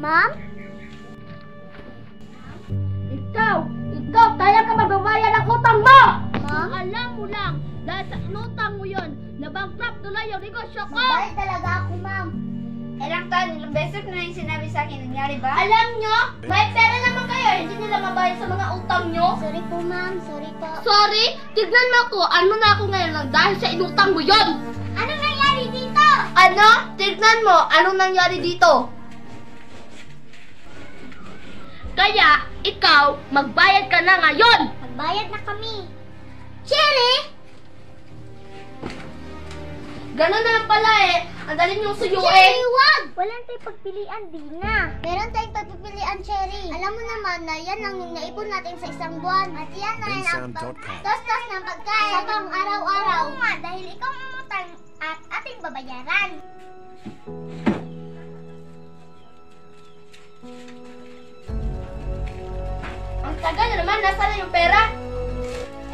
Ma'am? Ikaw, kaya ka magbabayad ng utang mo! Ma'am? Alam mo lang, dahil sa inutang mo yun, nabankrupt tuloy yung negosyo ko! Magbayad talaga ako, ma'am. Ilang taon, ilang beses na yung sinabi sa akin, nangyari ba? Alam nyo, may pera naman kayo, hindi nila mabayad sa mga utang nyo. Sorry po, ma'am. Sorry po. Sorry, tignan mo ako, ano na ako ngayon lang dahil sa inutang mo yun! Ano nangyari dito? Ano? Tignan mo, anong nangyari dito? Kaya, ikaw, magbayad ka na ngayon! Magbayad na kami. Cherry? Ganun na lang pala eh. Ang dali niyong suyuin. Cherry, wag! Walang tayong pagpilian, Dina. Meron tayong pagpipilian, Cherry. Alam mo naman na yan ang naipon natin sa isang buwan. At yan na rin ang tostos ng pagkain sa pang araw-araw. Oo nga, dahil ikaw mamutang at ating babayaran. Ang tagal na naman, nasa na yung pera?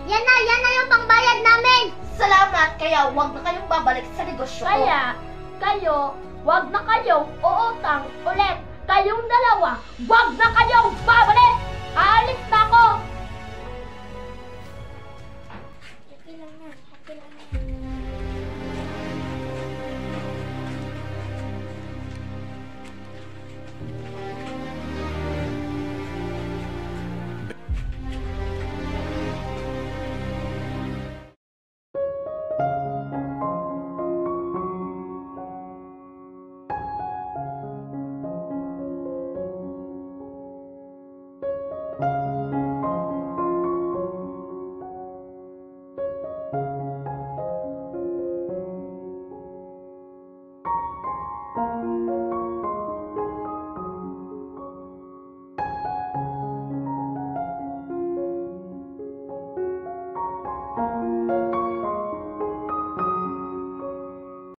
Yan na yung pangbayad namin. Salamat, kaya huwag na kayong babalik sa negosyo ko. Kayo, huwag na kayong uutang ulit. Kayong dalawa, huwag na kayong babalik. Alis na